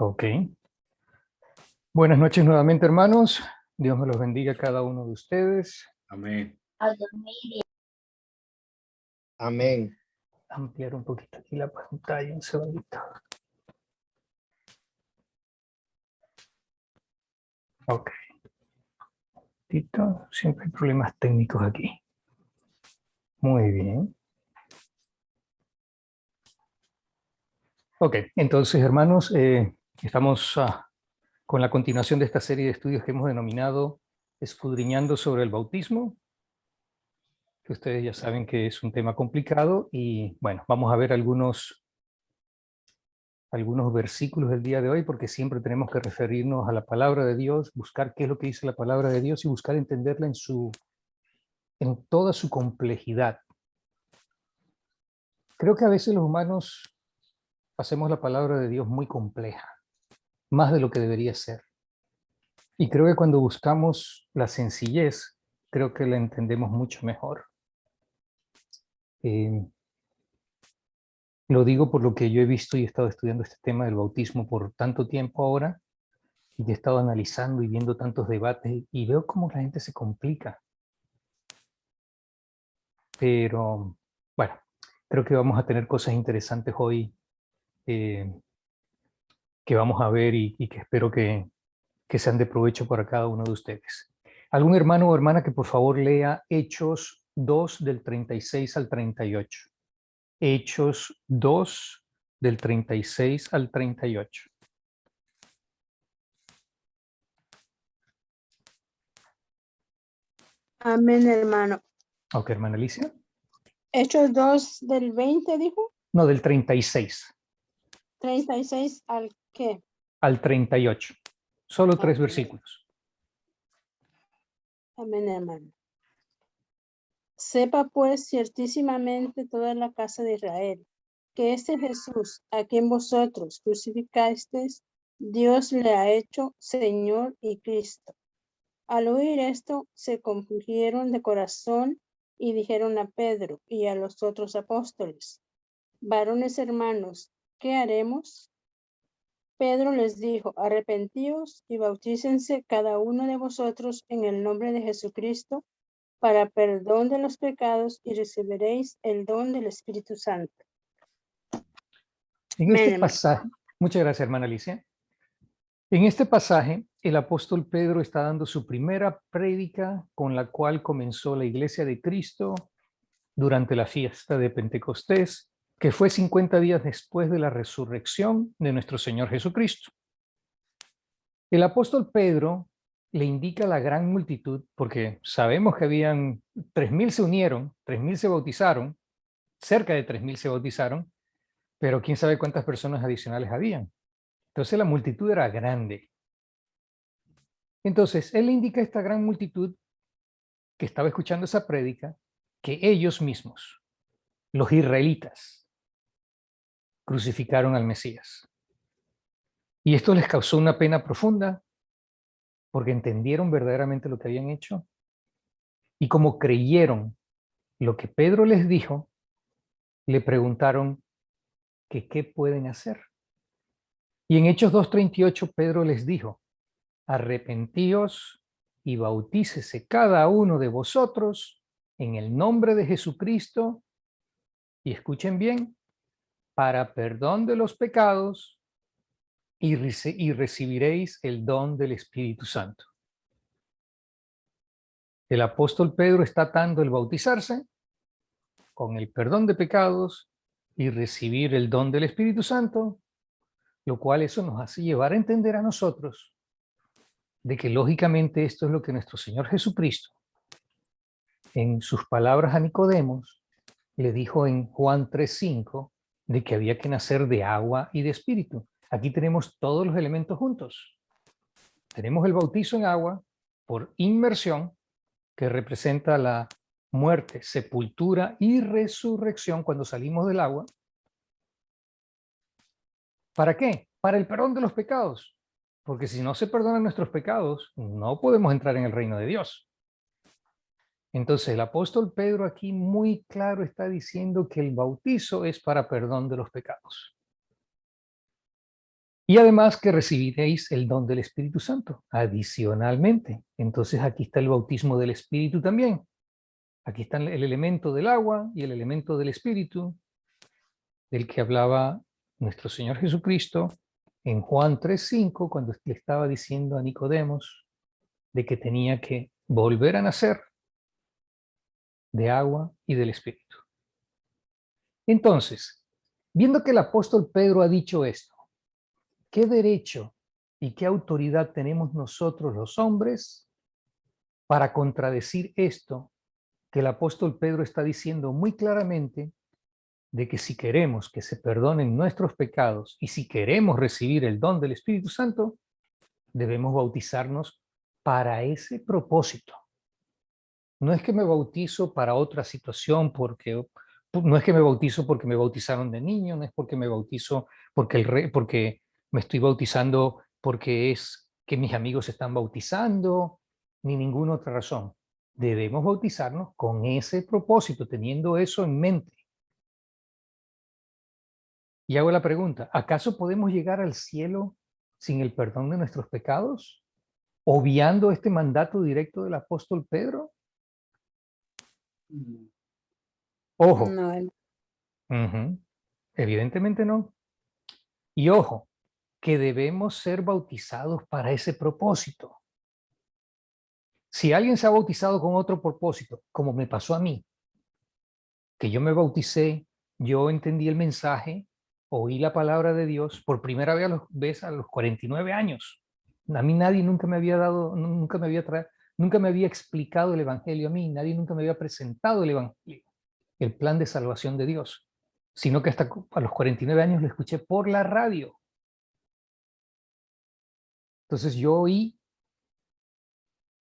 Ok. Buenas noches nuevamente, hermanos. Dios me los bendiga a cada uno de ustedes. Amén. Amén. Ampliar un poquito aquí la pantalla, un segundito. Ok. Siempre hay problemas técnicos aquí. Muy bien. Ok, entonces, hermanos, estamos con la continuación de esta serie de estudios que hemos denominado Escudriñando sobre el bautismo, que ustedes ya saben que es un tema complicado y, bueno, vamos a ver algunos versículos del día de hoy, porque siempre tenemos que referirnos a la palabra de Dios, buscar qué es lo que dice la palabra de Dios y buscar entenderla en toda su complejidad. Creo que a veces los humanos hacemos la palabra de Dios muy compleja, más de lo que debería ser. Y creo que cuando buscamos la sencillez, creo que la entendemos mucho mejor. Lo digo por lo que yo he visto y he estado estudiando este tema del bautismo por tanto tiempo ahora, y he estado analizando y viendo tantos debates y veo cómo la gente se complica. Pero bueno, creo que vamos a tener cosas interesantes hoy que vamos a ver y que espero que sean de provecho para cada uno de ustedes. ¿Algún hermano o hermana que por favor lea Hechos 2 del 36 al 38? Hechos 2 del 36 al 38. Amén, hermano. Ok, hermana Alicia. Hechos 2 del 20, dijo. No, del 36 36 al qué. al 38. Solo 3 Amén. versículos. Amén, hermano. Sepa pues ciertísimamente toda la casa de Israel, que este Jesús, a quien vosotros crucificasteis, Dios le ha hecho Señor y Cristo. Al oír esto, se compungieron de corazón y dijeron a Pedro y a los otros apóstoles: varones hermanos, ¿qué haremos? Pedro les dijo: arrepentíos y bautícense cada uno de vosotros en el nombre de Jesucristo para perdón de los pecados y recibiréis el don del Espíritu Santo. En este pasaje, muchas gracias, hermana Alicia. En este pasaje, el apóstol Pedro está dando su primera prédica con la cual comenzó la Iglesia de Cristo durante la fiesta de Pentecostés, que fue 50 días después de la resurrección de nuestro Señor Jesucristo. El apóstol Pedro le indica a la gran multitud, porque sabemos que habían 3.000 se unieron, 3.000 se bautizaron, cerca de 3.000 se bautizaron, pero quién sabe cuántas personas adicionales habían. Entonces la multitud era grande. Entonces él le indica a esta gran multitud que estaba escuchando esa prédica que ellos mismos, los israelitas, crucificaron al Mesías. Y esto les causó una pena profunda porque entendieron verdaderamente lo que habían hecho y como creyeron lo que Pedro les dijo, le preguntaron que qué pueden hacer. Y en Hechos 2:38 Pedro les dijo: arrepentíos y bautícese cada uno de vosotros en el nombre de Jesucristo, y escuchen bien, para perdón de los pecados, y recibiréis el don del Espíritu Santo. El apóstol Pedro está atando el bautizarse con el perdón de pecados y recibir el don del Espíritu Santo, lo cual eso nos hace llevar a entender a nosotros de que lógicamente esto es lo que nuestro Señor Jesucristo, en sus palabras a Nicodemos, le dijo en Juan 3:5, de que había que nacer de agua y de espíritu. Aquí tenemos todos los elementos juntos. Tenemos el bautizo en agua por inmersión, que representa la muerte, sepultura y resurrección cuando salimos del agua. ¿Para qué? Para el perdón de los pecados. Porque si no se perdonan nuestros pecados, no podemos entrar en el reino de Dios. Entonces el apóstol Pedro aquí muy claro está diciendo que el bautizo es para perdón de los pecados. Y además que recibiréis el don del Espíritu Santo, adicionalmente. Entonces aquí está el bautismo del Espíritu también. Aquí está el elemento del agua y el elemento del Espíritu, del que hablaba nuestro Señor Jesucristo en Juan 3:5, cuando le estaba diciendo a Nicodemos de que tenía que volver a nacer de agua y del Espíritu. Entonces, viendo que el apóstol Pedro ha dicho esto, ¿qué derecho y qué autoridad tenemos nosotros los hombres para contradecir esto que el apóstol Pedro está diciendo muy claramente, de que si queremos que se perdonen nuestros pecados y si queremos recibir el don del Espíritu Santo, debemos bautizarnos para ese propósito? No es que me bautizo para otra situación, no es que me bautizo porque me bautizaron de niño, no es porque me bautizo porque me estoy bautizando porque es que mis amigos se están bautizando, ni ninguna otra razón. Debemos bautizarnos con ese propósito, teniendo eso en mente. Y hago la pregunta, ¿acaso podemos llegar al cielo sin el perdón de nuestros pecados? ¿Obviando este mandato directo del apóstol Pedro? Ojo, No, evidentemente no. Y ojo, que debemos ser bautizados para ese propósito. Si alguien se ha bautizado con otro propósito, como me pasó a mí, que yo me bauticé, yo entendí el mensaje, oí la palabra de Dios por primera vez a los 49 años. A mí nadie nunca me había dado, nunca me había explicado el evangelio a mí, nadie nunca me había presentado el evangelio, el plan de salvación de Dios, sino que hasta a los 49 años lo escuché por la radio. Entonces yo oí,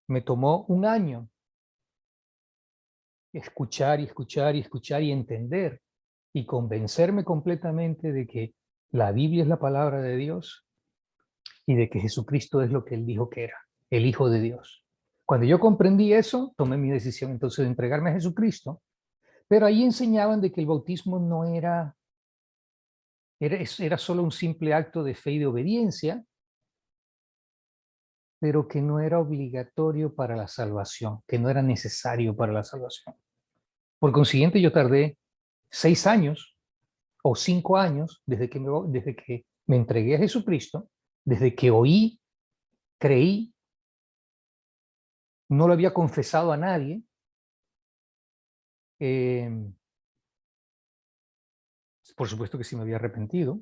me tomó un año escuchar y escuchar y escuchar y entender y convencerme completamente de que la Biblia es la palabra de Dios y de que Jesucristo es lo que él dijo que era, el Hijo de Dios. Cuando yo comprendí eso, tomé mi decisión entonces de entregarme a Jesucristo, pero ahí enseñaban de que el bautismo no era solo un simple acto de fe y de obediencia, pero que no era obligatorio para la salvación, que no era necesario para la salvación. Por consiguiente, yo tardé 6 años o 5 años desde que me entregué a Jesucristo, desde que oí, creí, no lo había confesado a nadie. eh, por supuesto que sí me había arrepentido.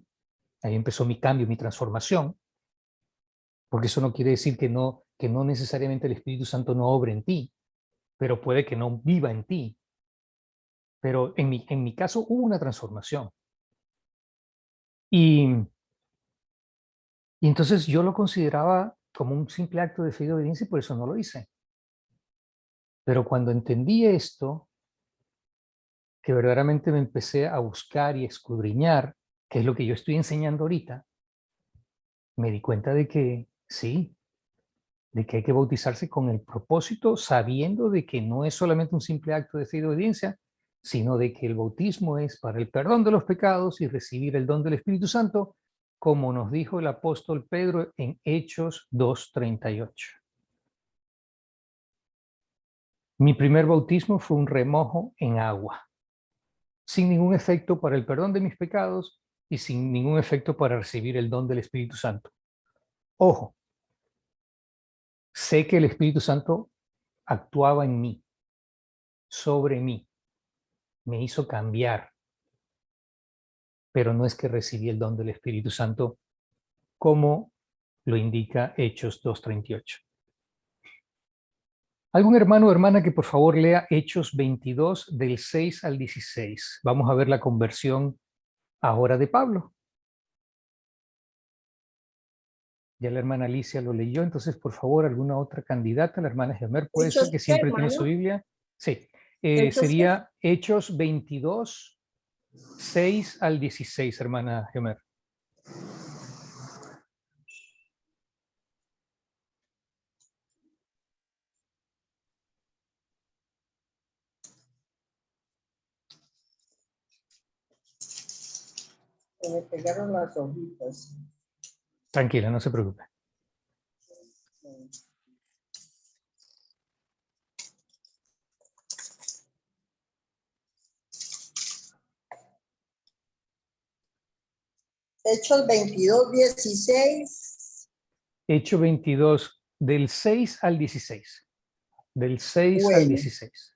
Ahí empezó mi cambio, mi transformación, porque eso no quiere decir que no necesariamente el Espíritu Santo no obre en ti, pero puede que no viva en ti. Pero en mi caso hubo una transformación. Y, y entonces yo lo consideraba como un simple acto de fe y de obediencia y por eso no lo hice. Pero cuando entendí esto, que verdaderamente me empecé a buscar y escudriñar, que es lo que yo estoy enseñando ahorita, me di cuenta de que sí, de que hay que bautizarse con el propósito, sabiendo de que no es solamente un simple acto de fe y de obediencia, sino de que el bautismo es para el perdón de los pecados y recibir el don del Espíritu Santo, como nos dijo el apóstol Pedro en Hechos 2:38. Mi primer bautismo fue un remojo en agua, sin ningún efecto para el perdón de mis pecados y sin ningún efecto para recibir el don del Espíritu Santo. Ojo, sé que el Espíritu Santo actuaba en mí, sobre mí, me hizo cambiar, pero no es que recibí el don del Espíritu Santo como lo indica Hechos 2:38. ¿Algún hermano o hermana que por favor lea Hechos 22 del 6 al 16? Vamos a ver la conversión ahora de Pablo. Ya la hermana Alicia lo leyó, entonces por favor alguna otra candidata, la hermana Gemer, puede ser ¿Hechos que qué, siempre tiene su hermano? Biblia. Sí, ¿Hechos qué? sería Hechos 22, 6 al 16, hermana Gemer. Se me pegaron las hojitas. Tranquila, no se preocupe. Hechos 22:16. Hecho 22, del 6 al 16. Del 6 al Bueno. 16.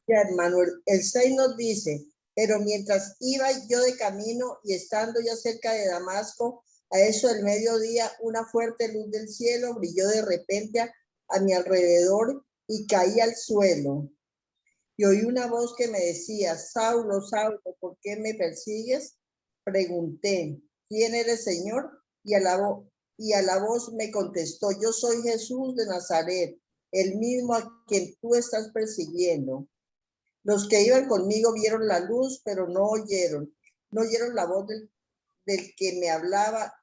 Ya, hermano, el 6 nos dice, pero mientras iba yo de camino y estando ya cerca de Damasco, a eso del mediodía, una fuerte luz del cielo brilló de repente a mi alrededor y caí al suelo. Y oí una voz que me decía, Saulo, Saulo, ¿por qué me persigues? Pregunté, ¿quién eres, Señor? Y a la voz me contestó, yo soy Jesús de Nazaret, el mismo a quien tú estás persiguiendo. Los que iban conmigo vieron la luz, pero no oyeron la voz del que me hablaba.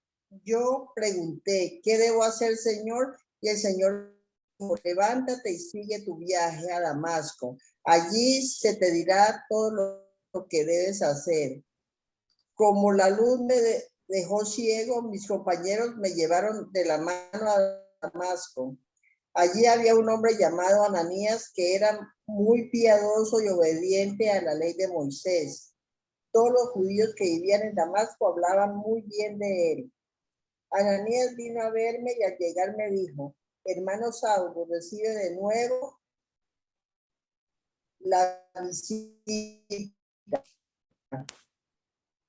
Yo pregunté, ¿qué debo hacer, Señor? Y el Señor dijo, levántate y sigue tu viaje a Damasco. Allí se te dirá todo lo que debes hacer. Como la luz me dejó ciego, mis compañeros me llevaron de la mano a Damasco. Allí había un hombre llamado Ananías que era muy piadoso y obediente a la ley de Moisés. Todos los judíos que vivían en Damasco hablaban muy bien de él. Ananías vino a verme y al llegar me dijo, hermano Saulo, recibe de nuevo la visita.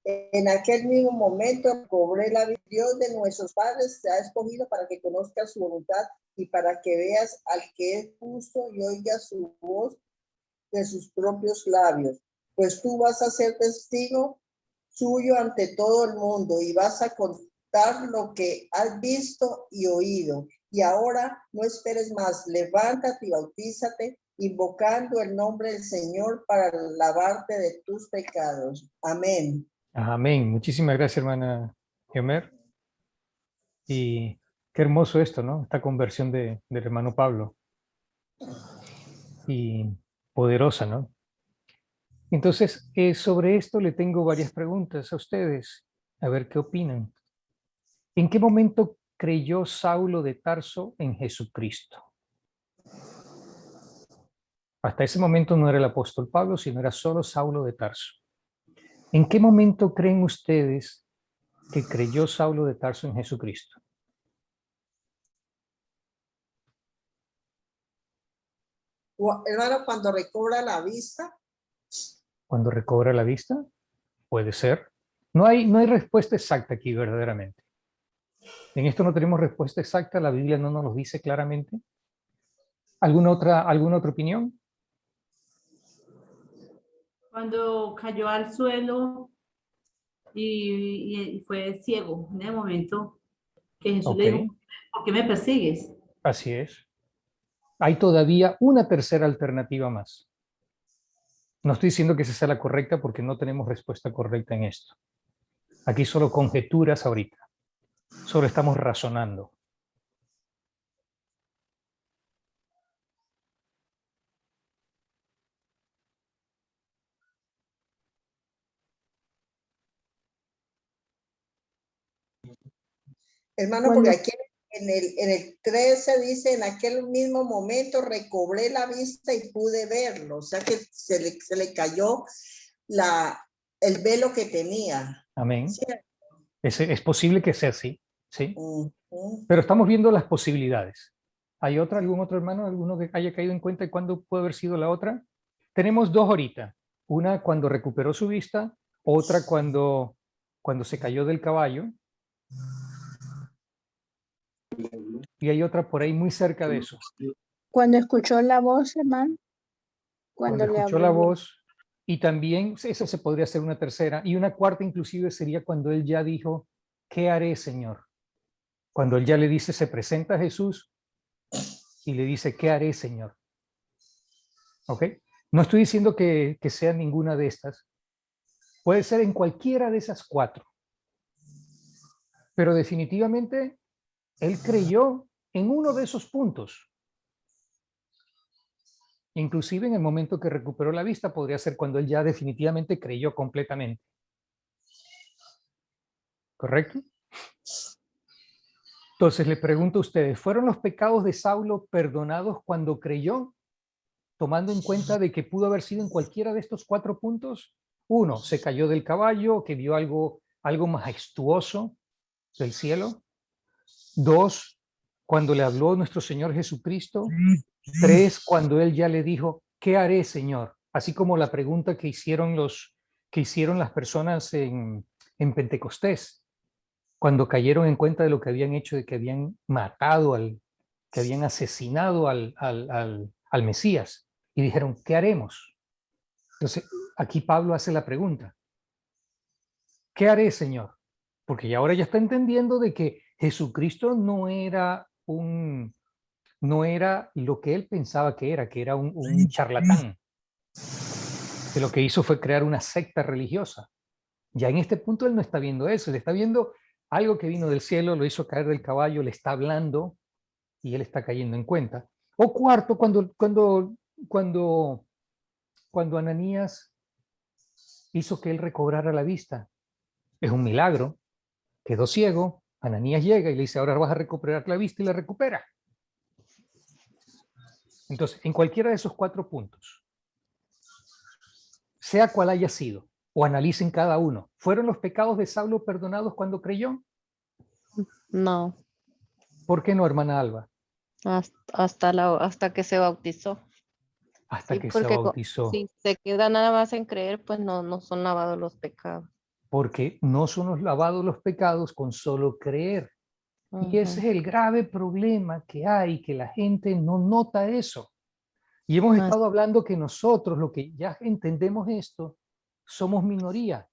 En aquel mismo momento cobré la vida. Dios de nuestros padres te ha escogido para que conozcas su voluntad y para que veas al que es justo y oigas su voz de sus propios labios. Pues tú vas a ser testigo suyo ante todo el mundo y vas a contar lo que has visto y oído. Y ahora no esperes más, levántate y bautízate, invocando el nombre del Señor para lavarte de tus pecados. Amén. Amén. Muchísimas gracias, hermana Gemer. Y qué hermoso esto, ¿no? Esta conversión del hermano Pablo. Y poderosa, ¿no? Entonces, sobre esto le tengo varias preguntas a ustedes. A ver qué opinan. ¿En qué momento creyó Saulo de Tarso en Jesucristo? Hasta ese momento no era el apóstol Pablo, sino era solo Saulo de Tarso. ¿En qué momento creen ustedes que creyó Saulo de Tarso en Jesucristo? Hermano, cuando recobra la vista. ¿Cuando recobra la vista? Puede ser. No hay respuesta exacta aquí verdaderamente. En esto no tenemos respuesta exacta, la Biblia no nos lo dice claramente. ¿Alguna otra opinión? Cuando cayó al suelo y fue ciego, en el momento que Jesús le dijo, ¿por qué me persigues? Así es. Hay todavía una tercera alternativa más. No estoy diciendo que esa sea la correcta porque no tenemos respuesta correcta en esto. Aquí solo conjeturas ahorita. Solo estamos razonando. Hermano, porque aquí en el 13 dice, en aquel mismo momento recobré la vista y pude verlo. O sea que se le cayó el velo que tenía. Amén. ¿Sí? Es posible que sea así, ¿sí? Pero estamos viendo las posibilidades. ¿Hay algún otro hermano, alguno que haya caído en cuenta de cuándo puede haber sido la otra? Tenemos dos ahorita. Una cuando recuperó su vista, otra cuando se cayó del caballo. Y hay otra por ahí muy cerca de eso. Cuando escuchó la voz, hermano. Cuando le escuchó la voz. Y también, eso se podría ser una tercera. Y una cuarta inclusive sería cuando él ya dijo, ¿qué haré, Señor? Cuando él ya le dice, se presenta a Jesús y le dice, ¿qué haré, Señor? ¿Ok? No estoy diciendo que sea ninguna de estas. Puede ser en cualquiera de esas cuatro. Pero definitivamente él creyó en uno de esos puntos. Inclusive en el momento que recuperó la vista podría ser cuando él ya definitivamente creyó completamente. ¿Correcto? Entonces le pregunto a ustedes, ¿fueron los pecados de Saulo perdonados cuando creyó? Tomando en cuenta de que pudo haber sido en cualquiera de estos 4 puntos. 1, se cayó del caballo, que vio algo majestuoso del cielo. 2, cuando le habló nuestro Señor Jesucristo. 3, cuando él ya le dijo, ¿qué haré, Señor? Así como la pregunta que hicieron las personas en Pentecostés, cuando cayeron en cuenta de lo que habían hecho, de que habían matado, que habían asesinado al Mesías, y dijeron, ¿qué haremos? Entonces, aquí Pablo hace la pregunta, ¿qué haré, Señor? Porque ya ahora ya está entendiendo de que Jesucristo no era lo que él pensaba que era un charlatán, que lo que hizo fue crear una secta religiosa. Ya en este punto él no está viendo eso, él está viendo algo que vino del cielo, lo hizo caer del caballo, le está hablando y él está cayendo en cuenta. O cuarto, cuando Ananías hizo que él recobrara la vista. Es un milagro, quedó ciego, Ananías llega y le dice, ahora vas a recuperar la vista, y la recupera. Entonces, en cualquiera de esos 4 puntos, sea cual haya sido, o analicen cada uno, ¿fueron los pecados de Saulo perdonados cuando creyó? No, ¿Por qué no, hermana Alba? hasta que se bautizó. Hasta Sí, que se porque bautizó. si se queda nada más en creer, pues no son lavados los pecados. Porque no son los lavados los pecados con solo creer. Y ese es el grave problema que hay, que la gente no nota eso. Y hemos estado hablando que nosotros, lo que ya entendemos esto, somos minoría.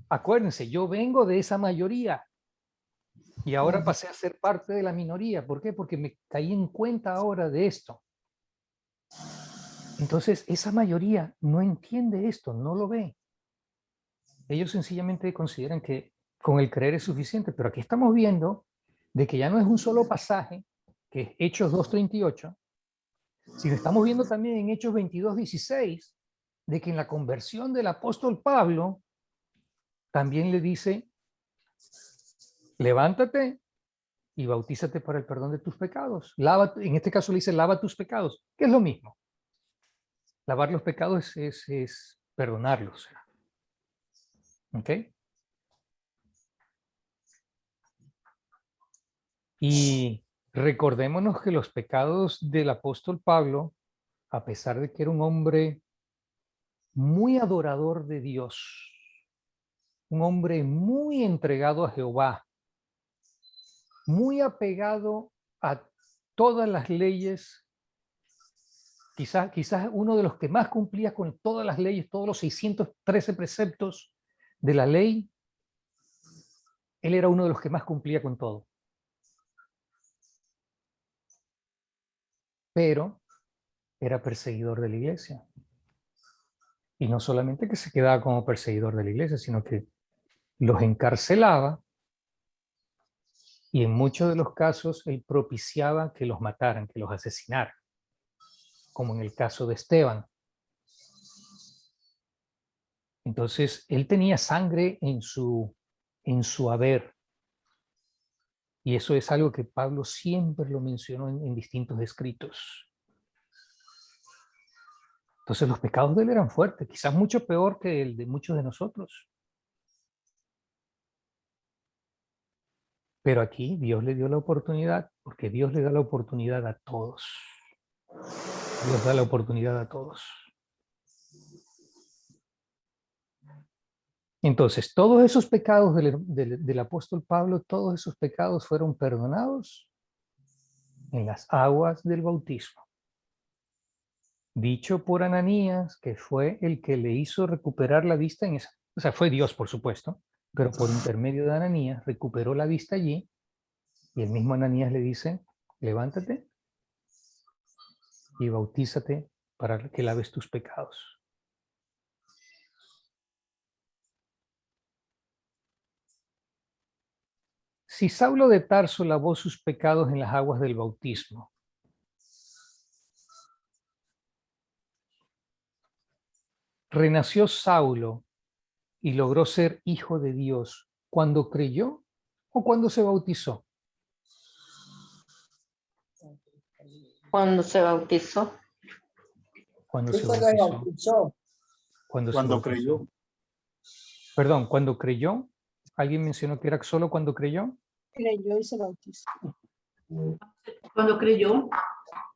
Acuérdense, yo vengo de esa mayoría y ahora pasé a ser parte de la minoría. ¿Por qué? Porque me caí en cuenta ahora de esto. Entonces, esa mayoría no entiende esto, no lo ve. Ellos sencillamente consideran que con el creer es suficiente, pero aquí estamos viendo de que ya no es un solo pasaje, que es Hechos 2:38, sino estamos viendo también en Hechos 22:16, de que en la conversión del apóstol Pablo, también le dice, levántate y bautízate para el perdón de tus pecados. En este caso le dice, lava tus pecados, que es lo mismo. Lavar los pecados es perdonarlos. ¿Ok? Y recordémonos que los pecados del apóstol Pablo, a pesar de que era un hombre muy adorador de Dios, un hombre muy entregado a Jehová, muy apegado a todas las leyes, quizás uno de los que más cumplía con todas las leyes, todos los 613 preceptos de la ley, él era uno de los que más cumplía con todo. Pero era perseguidor de la iglesia. Y no solamente que se quedaba como perseguidor de la iglesia, sino que los encarcelaba y en muchos de los casos él propiciaba que los mataran, que los asesinaran, como en el caso de Esteban. Entonces, él tenía sangre en su haber. Y eso es algo que Pablo siempre lo mencionó en distintos escritos. Entonces, los pecados de él eran fuertes, quizás mucho peor que el de muchos de nosotros. Pero aquí Dios le dio la oportunidad, porque Dios le da la oportunidad a todos. Dios da la oportunidad a todos. Entonces, todos esos pecados del apóstol Pablo, todos esos pecados fueron perdonados en las aguas del bautismo. Dicho por Ananías, que fue el que le hizo recuperar la vista en esa, o sea, fue Dios, por supuesto, pero por intermedio de Ananías recuperó la vista allí, y el mismo Ananías le dice, levántate y bautízate para que laves tus pecados. Si Saulo de Tarso lavó sus pecados en las aguas del bautismo, ¿renació Saulo y logró ser hijo de Dios cuando creyó o cuando se bautizó? Cuando se bautizó. Cuando Y se cuando se bautizó. bautizó. Cuando se Cuando bautizó. creyó. Perdón, cuando creyó. ¿Alguien mencionó que era solo cuando creyó? Creyó y se bautizó. Cuando creyó,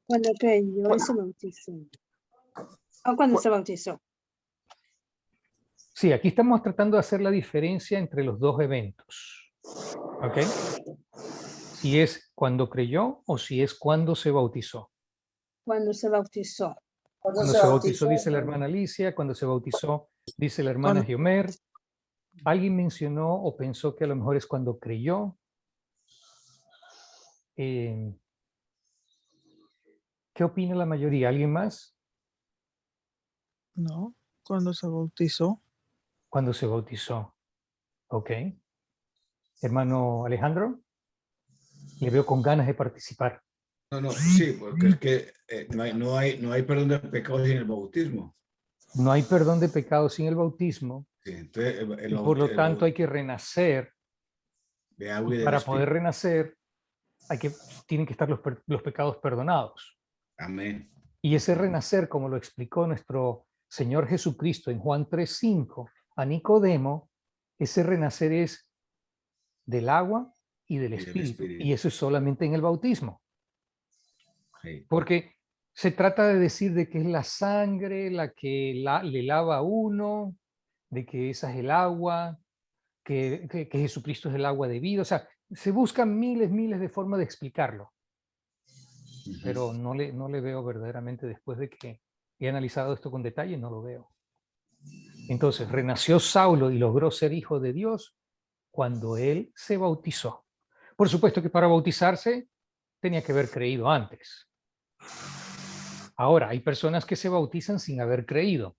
Cuando creyó y se bautizó. O cuando se bautizó. Sí, aquí estamos tratando de hacer la diferencia entre los dos eventos. ¿Ok? Si es cuando creyó o si es cuando se bautizó. Cuando se bautizó. Cuando se bautizó, dice la hermana Alicia. Cuando se bautizó, dice la hermana Giomer. ¿Alguien mencionó o pensó que a lo mejor es cuando creyó? ¿Qué opina la mayoría? ¿Alguien más? No, cuando se bautizó. Cuando se bautizó. Ok. Hermano Alejandro, le veo con ganas de participar. No, sí, porque es que no hay perdón de pecados sin el bautismo. No hay perdón de pecados sin el bautismo. Sí, entonces, Y por lo tanto hay que renacer. de agua y del Para Espíritu. poder renacer, tienen que estar los pecados perdonados. Amén. Y ese renacer, como lo explicó nuestro Señor Jesucristo en Juan 3:5 a Nicodemo, ese renacer es del agua y del Espíritu. Y eso es solamente en el bautismo. Sí. Porque se trata de decir de que es la sangre la que le lava a uno, de que esa es el agua, que Jesucristo es el agua de vida. O sea, se buscan miles de formas de explicarlo. Pero no le veo verdaderamente, después de que he analizado esto con detalle, no lo veo. Entonces, renació Saulo y logró ser hijo de Dios cuando él se bautizó. Por supuesto que para bautizarse tenía que haber creído antes. Ahora, hay personas que se bautizan sin haber creído.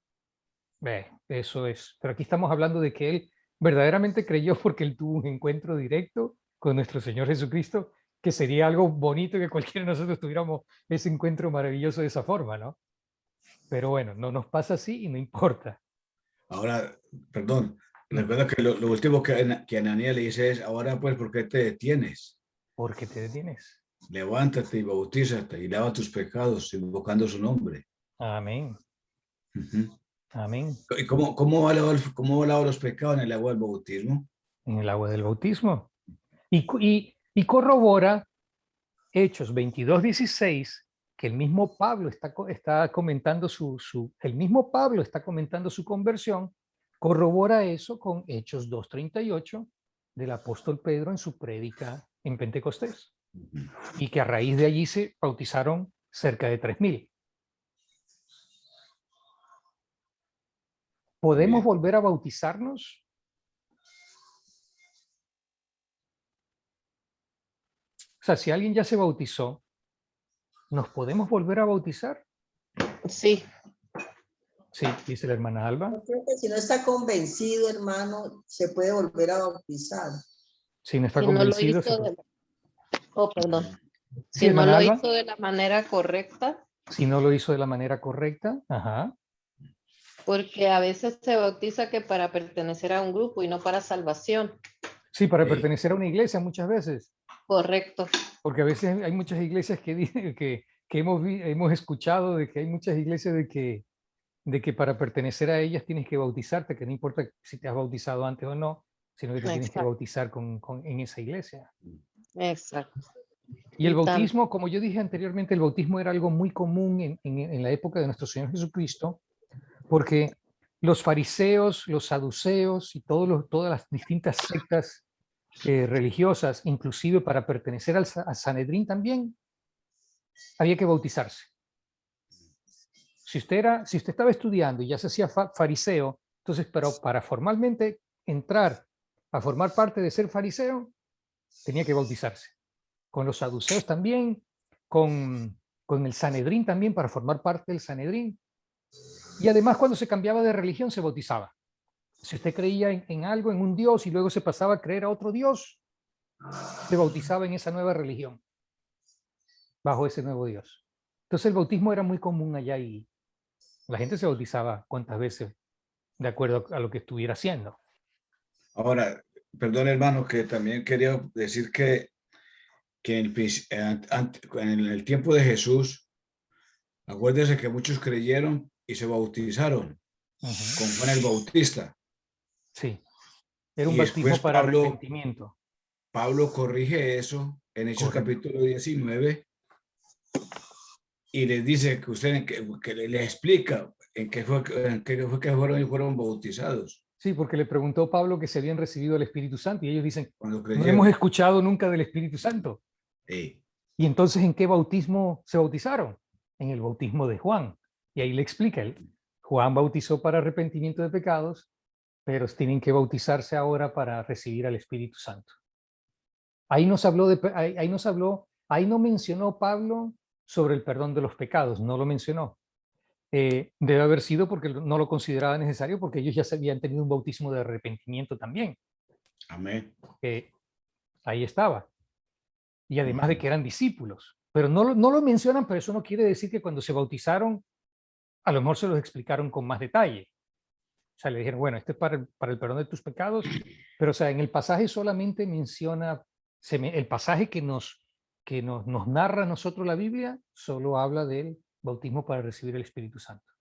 Eso es. Pero aquí estamos hablando de que él verdaderamente creyó porque él tuvo un encuentro directo con nuestro Señor Jesucristo, que sería algo bonito que cualquiera de nosotros tuviéramos ese encuentro maravilloso de esa forma, ¿no? Pero bueno, no nos pasa así y no importa. Ahora, perdón, recuerda que lo último que Ananías le dice es, ahora pues, ¿por qué te detienes? ¿Por qué te detienes? Levántate y bautízate y lava tus pecados invocando su nombre. Amén. Amén. ¿Y cómo va a lavar los pecados en el agua del bautismo? En el agua del bautismo. Y corrobora Hechos 22:16, que el mismo Pablo está comentando el mismo Pablo está comentando su conversión, corrobora eso con Hechos 2:38 del apóstol Pedro en su prédica en Pentecostés, y que a raíz de allí se bautizaron cerca de 3,000. ¿Podemos volver a bautizarnos? O sea, si alguien ya se bautizó, ¿nos podemos volver a bautizar? Sí. Sí, dice la hermana Alba. Yo creo que si no está convencido, hermano, se puede volver a bautizar. Si no está Si no lo convencido, hizo perdón. Sí, Si no hermana lo Alba. hizo de la manera correcta. Si no lo hizo de la manera correcta, ajá. Porque a veces se bautiza que para pertenecer a un grupo y no para salvación. Sí, para pertenecer a una iglesia muchas veces. Correcto. Porque a veces hay muchas iglesias que dicen que hemos escuchado de que hay muchas iglesias de que para pertenecer a ellas tienes que bautizarte, que no importa si te has bautizado antes o no, sino que te tienes que bautizar en esa iglesia. Exacto. Y el bautismo, como yo dije anteriormente, el bautismo era algo muy común en la época de nuestro Señor Jesucristo, porque los fariseos, los saduceos y todas las distintas sectas religiosas, inclusive para pertenecer al Sanedrín también, había que bautizarse. Si usted estaba estudiando y ya se hacía fariseo, entonces para formalmente entrar a formar parte de ser fariseo, tenía que bautizarse. Con los saduceos también, con el Sanedrín también, para formar parte del Sanedrín. Y además, cuando se cambiaba de religión, se bautizaba. Si usted creía en algo, en un Dios, y luego se pasaba a creer a otro Dios, se bautizaba en esa nueva religión, bajo ese nuevo Dios. Entonces el bautismo era muy común allá y la gente se bautizaba cuantas veces de acuerdo a lo que estuviera haciendo. Ahora, perdón hermano, que también quería decir que en el tiempo de Jesús, Acuérdese que muchos creyeron y se bautizaron con Juan el Bautista. Sí, era un Y bautismo después para arrepentimiento. Pablo corrige eso en Hechos Correcto. capítulo 19 y les dice que usted que les explica en qué fue que fueron bautizados Sí, porque le preguntó Pablo que se habían recibido el Espíritu Santo y ellos dicen, cuando no creyeron. hemos escuchado nunca del Espíritu Santo. Sí. Y entonces, ¿en qué bautismo se bautizaron? En el bautismo de Juan. Y ahí le explica, Juan bautizó para arrepentimiento de pecados, pero tienen que bautizarse ahora para recibir al Espíritu Santo. Ahí no mencionó Pablo sobre el perdón de los pecados, no lo mencionó. Debe haber sido porque no lo consideraba necesario, porque ellos ya habían tenido un bautismo de arrepentimiento también. Amén. Ahí estaba. Y además de que eran discípulos. Pero no lo mencionan, pero eso no quiere decir que cuando se bautizaron, a lo mejor se los explicaron con más detalle. O sea, le dijeron, bueno, este es para el perdón de tus pecados, pero o sea, en el pasaje solamente menciona, el pasaje que nos narra a nosotros la Biblia, solo habla del bautismo para recibir el Espíritu Santo.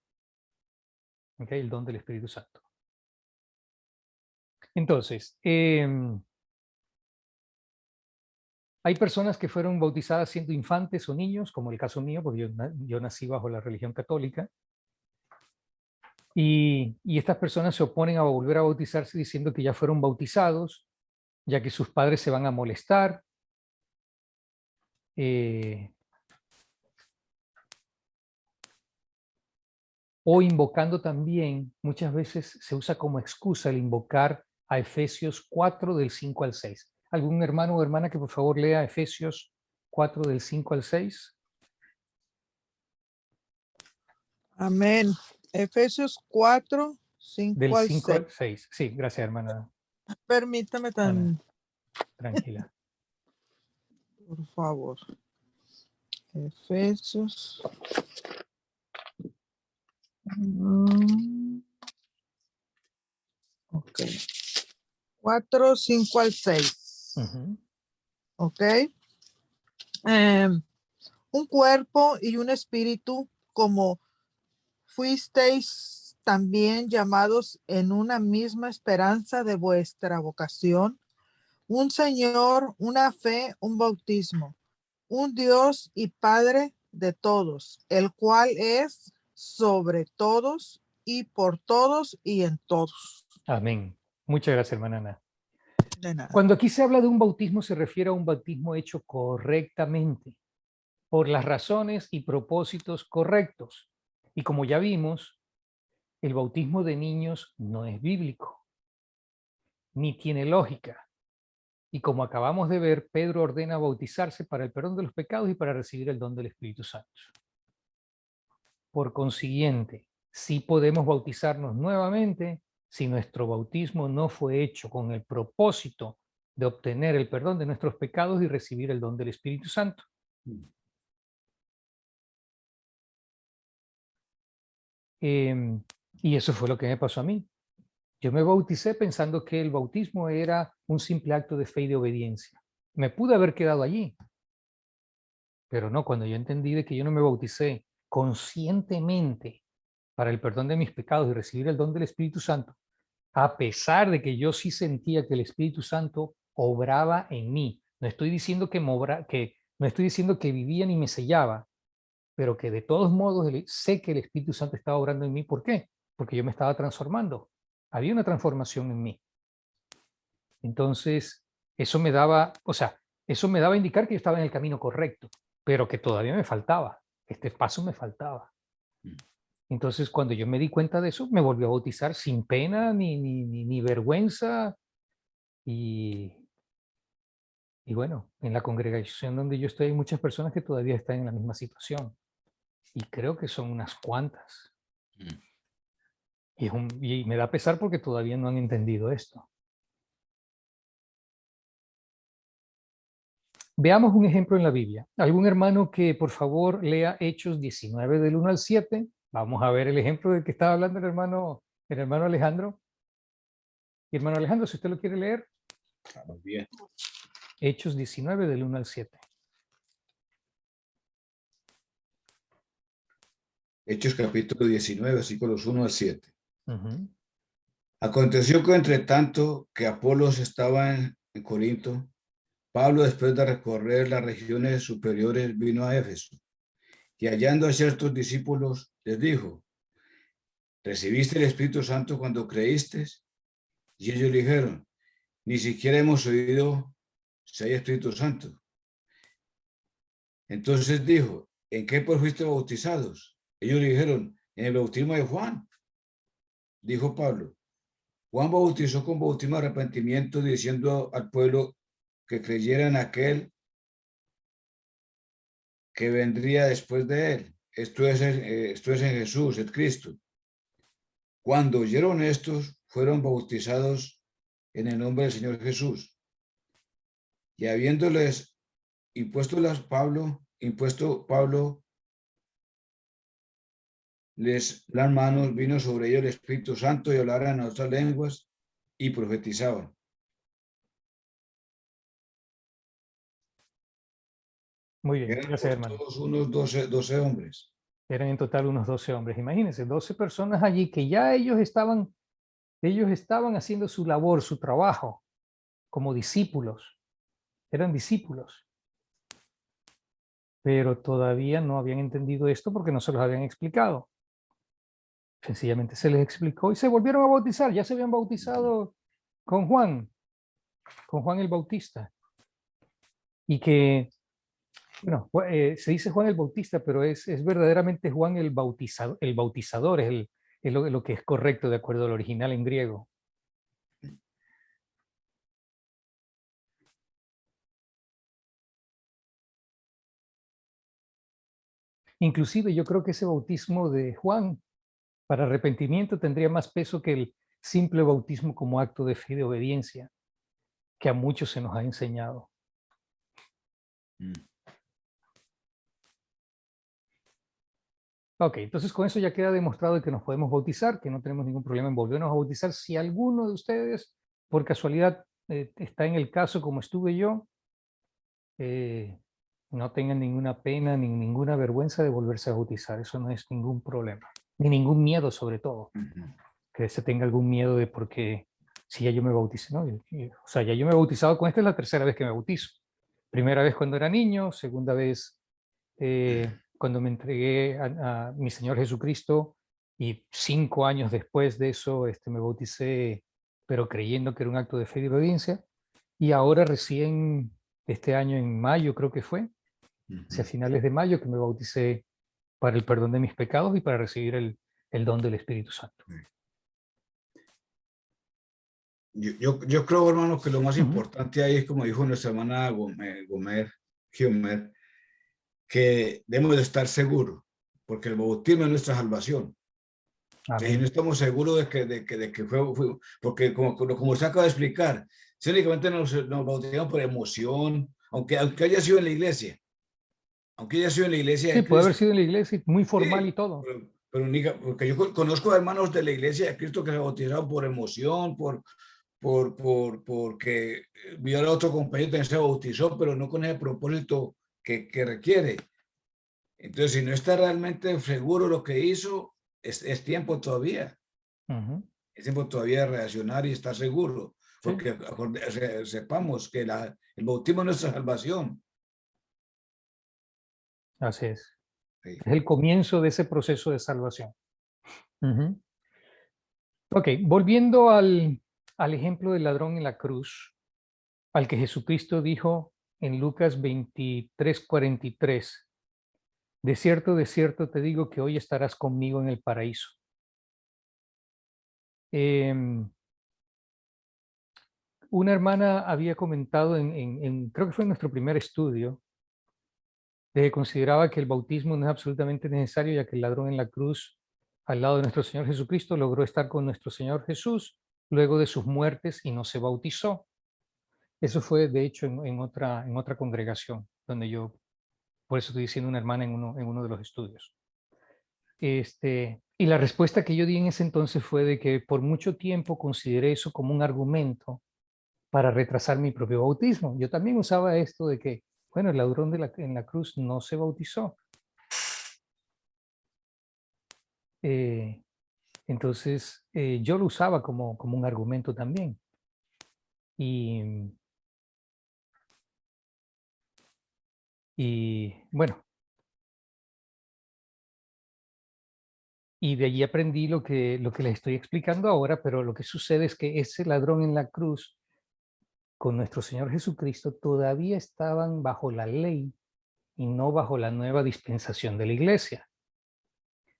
¿Okay? El don del Espíritu Santo. Entonces, hay personas que fueron bautizadas siendo infantes o niños, como el caso mío, porque yo nací bajo la religión católica. Y estas personas se oponen a volver a bautizarse diciendo que ya fueron bautizados, ya que sus padres se van a molestar. O invocando también, muchas veces se usa como excusa el invocar a Efesios 4 del 5 al 6. ¿Algún hermano o hermana que por favor lea Efesios 4 del 5 al 6? Amén. Efesios 4, 5 Del al 5 6. al 6. Sí, gracias, hermana. Permítame tan, Tranquila. por favor. Efesios. Ok. 4, 5 al 6. Ok. Un cuerpo y un espíritu, como fuisteis también llamados en una misma esperanza de vuestra vocación, un Señor, una fe, un bautismo, un Dios y Padre de todos, el cual es sobre todos y por todos y en todos. Amén. Muchas gracias, hermana Ana. De nada. Cuando aquí se habla de un bautismo, se refiere a un bautismo hecho correctamente, por las razones y propósitos correctos. Y como ya vimos, el bautismo de niños no es bíblico, ni tiene lógica. Y como acabamos de ver, Pedro ordena bautizarse para el perdón de los pecados y para recibir el don del Espíritu Santo. Por consiguiente, sí podemos bautizarnos nuevamente si nuestro bautismo no fue hecho con el propósito de obtener el perdón de nuestros pecados y recibir el don del Espíritu Santo. Y eso fue lo que me pasó a mí. Yo me bauticé pensando que el bautismo era un simple acto de fe y de obediencia. Me pude haber quedado allí, pero no, cuando yo entendí de que yo no me bauticé conscientemente para el perdón de mis pecados y recibir el don del Espíritu Santo, a pesar de que yo sí sentía que el Espíritu Santo obraba en mí. No estoy diciendo que no estoy diciendo que vivía ni me sellaba, pero que de todos modos sé que el Espíritu Santo estaba obrando en mí. ¿Por qué? Porque yo me estaba transformando. Había una transformación en mí. Entonces, eso me daba, eso me daba a indicar que yo estaba en el camino correcto, pero que todavía me faltaba. Este paso me faltaba. Entonces, cuando yo me di cuenta de eso, me volví a bautizar sin pena ni vergüenza. Y bueno, en la congregación donde yo estoy hay muchas personas que todavía están en la misma situación. Y creo que son unas cuantas. Y me da pesar porque todavía no han entendido esto. Veamos un ejemplo en la Biblia. ¿Algún hermano que por favor lea Hechos 19 del 1 al 7? Vamos a ver el ejemplo del que estaba hablando el hermano Alejandro. Y hermano Alejandro, si usted lo quiere leer. Estamos bien. Hechos 19 del 1 al 7. Hechos capítulo 19, versículos 1 al 7. Ujú. Aconteció que entre tanto que Apolos estaba en Corinto, Pablo, después de recorrer las regiones superiores, vino a Éfeso y hallando a ciertos discípulos, les dijo: ¿recibiste el Espíritu Santo cuando creíste? Y ellos le dijeron: ni siquiera hemos oído si hay Espíritu Santo. Entonces dijo: ¿en qué pues fuiste bautizados? Ellos le dijeron: en el bautismo de Juan. Dijo Pablo: Juan bautizó con bautismo de arrepentimiento, diciendo al pueblo que creyera en aquel que vendría después de él. Esto es en Jesús, el Cristo. Cuando oyeron estos, fueron bautizados en el nombre del Señor Jesús. Y habiéndoles impuesto Pablo las manos, vino sobre ellos el Espíritu Santo y hablaron en otras lenguas y profetizaban. Muy bien, Eran gracias, hermano. todos unos 12 hombres. Eran en total unos 12 hombres. Imagínense, 12 personas allí que ya ellos estaban haciendo su labor, su trabajo, como discípulos. Eran discípulos. Pero todavía no habían entendido esto porque no se los habían explicado. Sencillamente se les explicó y se volvieron a bautizar. Ya se habían bautizado con Juan el Bautista. Y que, bueno, se dice Juan el Bautista, pero es verdaderamente Juan el bautizador, es lo que es correcto de acuerdo al original en griego. Inclusive yo creo que ese bautismo de Juan para arrepentimiento tendría más peso que el simple bautismo como acto de fe y de obediencia, que a muchos se nos ha enseñado. Ok, entonces con eso ya queda demostrado que nos podemos bautizar, que no tenemos ningún problema en volvernos a bautizar. Si alguno de ustedes, por casualidad, está en el caso como estuve yo, no tengan ninguna pena ni ninguna vergüenza de volverse a bautizar. Eso no es ningún problema, ni ningún miedo sobre todo. Que se tenga algún miedo de porque si ya yo me bauticé, ¿no? O sea, ya yo me he bautizado con esta, es la tercera vez que me bautizo. Primera vez cuando era niño, segunda vez cuando me entregué a mi Señor Jesucristo, y 5 años después de eso me bauticé, pero creyendo que era un acto de fe y de obediencia. Y ahora recién este año en mayo creo que fue, hacia finales de mayo, que me bauticé para el perdón de mis pecados y para recibir el don del Espíritu Santo. Yo creo, hermano, que lo más importante ahí es, como dijo nuestra hermana Gomer, que debemos de estar seguros, porque el bautismo es nuestra salvación. Si no estamos seguros de que fue, porque como se acaba de explicar, si únicamente nos bautizamos por emoción, aunque haya sido en la iglesia. Aunque haya sido en la iglesia Sí, de puede haber Cristo. sido en la iglesia, muy formal Sí, y todo. pero porque yo conozco hermanos de la iglesia de Cristo que se bautizaron por emoción, porque vio a otro compañero que se bautizó, pero no con el propósito que requiere. Entonces, si no está realmente seguro lo que hizo, es tiempo todavía. Es tiempo todavía de reaccionar y estar seguro. Porque sepamos que el bautismo es nuestra salvación. Así es. Sí. Es el comienzo de ese proceso de salvación. Ok, volviendo al ejemplo del ladrón en la cruz, al que Jesucristo dijo en Lucas 23:43, de cierto te digo que hoy estarás conmigo en el paraíso. Una hermana había comentado creo que fue en nuestro primer estudio, de que consideraba que el bautismo no es absolutamente necesario, ya que el ladrón en la cruz, al lado de nuestro Señor Jesucristo, logró estar con nuestro Señor Jesús luego de sus muertes y no se bautizó. Eso fue, de hecho, en otra congregación, donde yo, por eso estoy diciendo una hermana en uno de los estudios. Y la respuesta que yo di en ese entonces fue de que por mucho tiempo consideré eso como un argumento para retrasar mi propio bautismo. Yo también usaba esto de que, bueno, el ladrón en la cruz no se bautizó. Entonces, yo lo usaba como un argumento también. Y bueno, y de allí aprendí lo que les estoy explicando ahora, pero lo que sucede es que ese ladrón en la cruz, con nuestro Señor Jesucristo, todavía estaban bajo la ley y no bajo la nueva dispensación de la iglesia.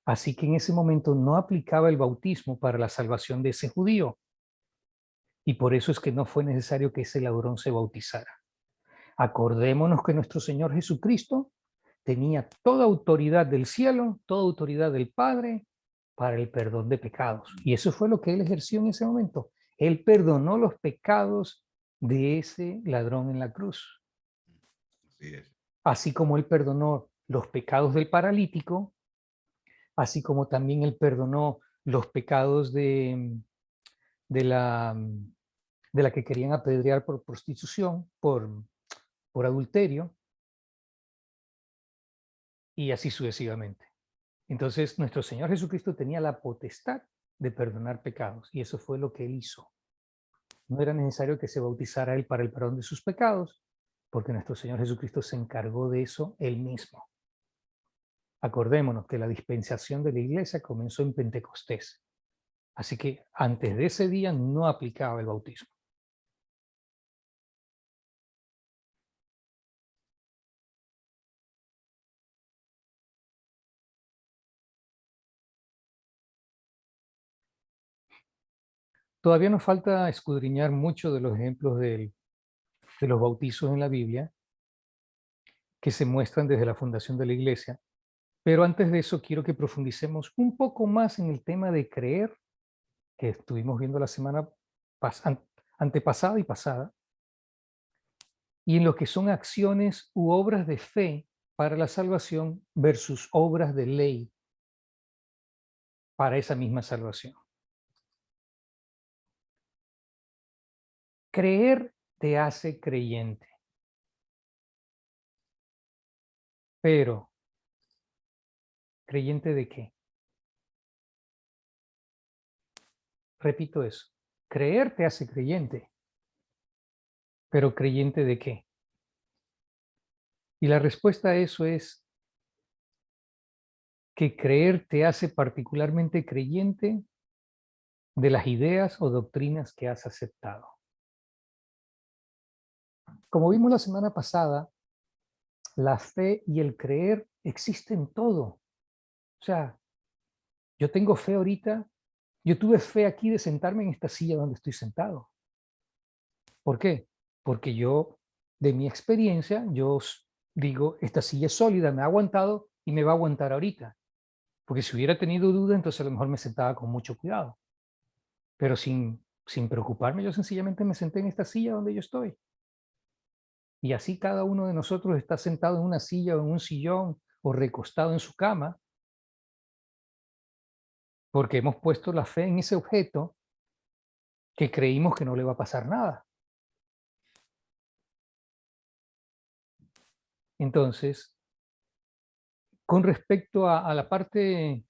Así que en ese momento no aplicaba el bautismo para la salvación de ese judío. Y por eso es que no fue necesario que ese ladrón se bautizara. Acordémonos que nuestro Señor Jesucristo tenía toda autoridad del cielo, toda autoridad del Padre para el perdón de pecados. Y eso fue lo que él ejerció en ese momento. Él perdonó los pecados de ese ladrón en la cruz. Así es. Así como él perdonó los pecados del paralítico, así como también él perdonó los pecados de la que querían apedrear por prostitución, por adulterio, y así sucesivamente. Entonces, nuestro Señor Jesucristo tenía la potestad de perdonar pecados, y eso fue lo que él hizo. No era necesario que se bautizara él para el perdón de sus pecados, porque nuestro Señor Jesucristo se encargó de eso él mismo. Acordémonos que la dispensación de la iglesia comenzó en Pentecostés. Así que antes de ese día no aplicaba el bautismo. Todavía nos falta escudriñar mucho de los ejemplos de los bautizos en la Biblia que se muestran desde la fundación de la iglesia. Pero antes de eso quiero que profundicemos un poco más en el tema de creer que estuvimos viendo la semana antepasada y pasada, y en lo que son acciones u obras de fe para la salvación versus obras de ley para esa misma salvación. Creer te hace creyente, pero ¿creyente de qué? Repito eso, creer te hace creyente, pero ¿creyente de qué? Y la respuesta a eso es que creer te hace particularmente creyente de las ideas o doctrinas que has aceptado. Como vimos la semana pasada, la fe y el creer existen en todo. O sea, yo tengo fe ahorita, yo tuve fe aquí de sentarme en esta silla donde estoy sentado. ¿Por qué? Porque yo, de mi experiencia, yo digo, esta silla es sólida, me ha aguantado y me va a aguantar ahorita. Porque si hubiera tenido duda, entonces a lo mejor me sentaba con mucho cuidado. Pero sin preocuparme, yo sencillamente me senté en esta silla donde yo estoy. Y así cada uno de nosotros está sentado en una silla o en un sillón o recostado en su cama, porque hemos puesto la fe en ese objeto que creímos que no le va a pasar nada. Entonces, con respecto a la parte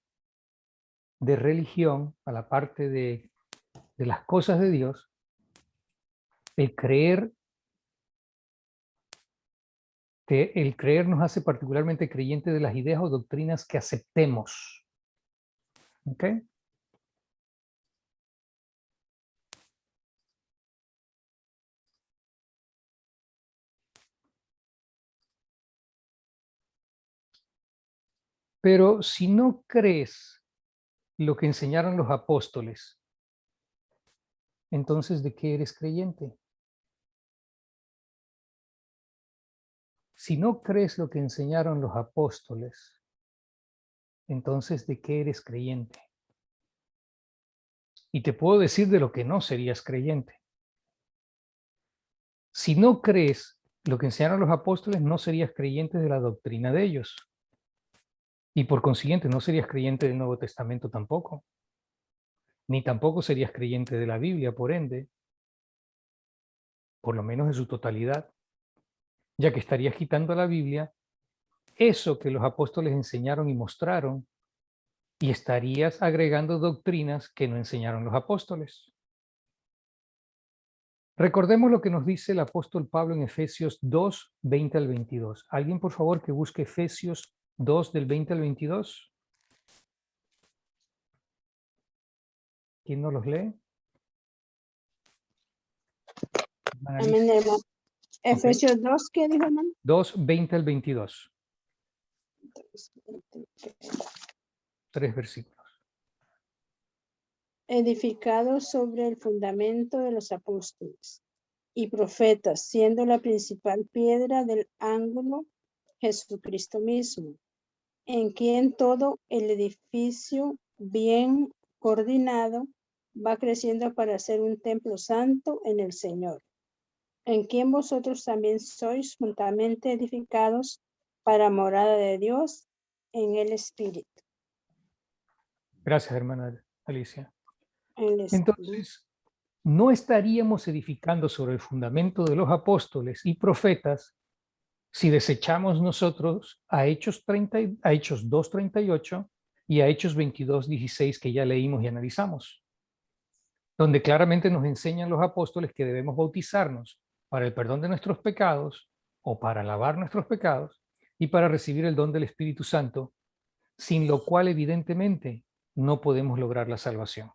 de religión, a la parte de las cosas de Dios, el creer nos hace particularmente creyente de las ideas o doctrinas que aceptemos. ¿Ok? Pero si no crees lo que enseñaron los apóstoles, entonces ¿de qué eres creyente? Si no crees lo que enseñaron los apóstoles, entonces ¿de qué eres creyente? Y te puedo decir de lo que no serías creyente. Si no crees lo que enseñaron los apóstoles, no serías creyente de la doctrina de ellos. Y por consiguiente, no serías creyente del Nuevo Testamento tampoco. Ni tampoco serías creyente de la Biblia, por ende, por lo menos en su totalidad, ya que estarías quitando a la Biblia eso que los apóstoles enseñaron y mostraron y estarías agregando doctrinas que no enseñaron los apóstoles. Recordemos lo que nos dice el apóstol Pablo en Efesios 2, 20 al 22. ¿Alguien, por favor, que busque Efesios 2, del 20 al 22? ¿Quién no los lee? Amén, hermano. Efesios 2, ¿qué dijo, hermano? 2, 20 al 22. 3 versículos. Edificados sobre el fundamento de los apóstoles y profetas, siendo la principal piedra del ángulo Jesucristo mismo, en quien todo el edificio bien coordinado va creciendo para ser un templo santo en el Señor, en quien vosotros también sois juntamente edificados para morada de Dios en el Espíritu. Gracias, hermana Alicia. En el Espíritu. Entonces, no estaríamos edificando sobre el fundamento de los apóstoles y profetas si desechamos nosotros a Hechos 2:38 y a Hechos 22:16 que ya leímos y analizamos, donde claramente nos enseñan los apóstoles que debemos bautizarnos para el perdón de nuestros pecados o para lavar nuestros pecados y para recibir el don del Espíritu Santo, sin lo cual evidentemente no podemos lograr la salvación.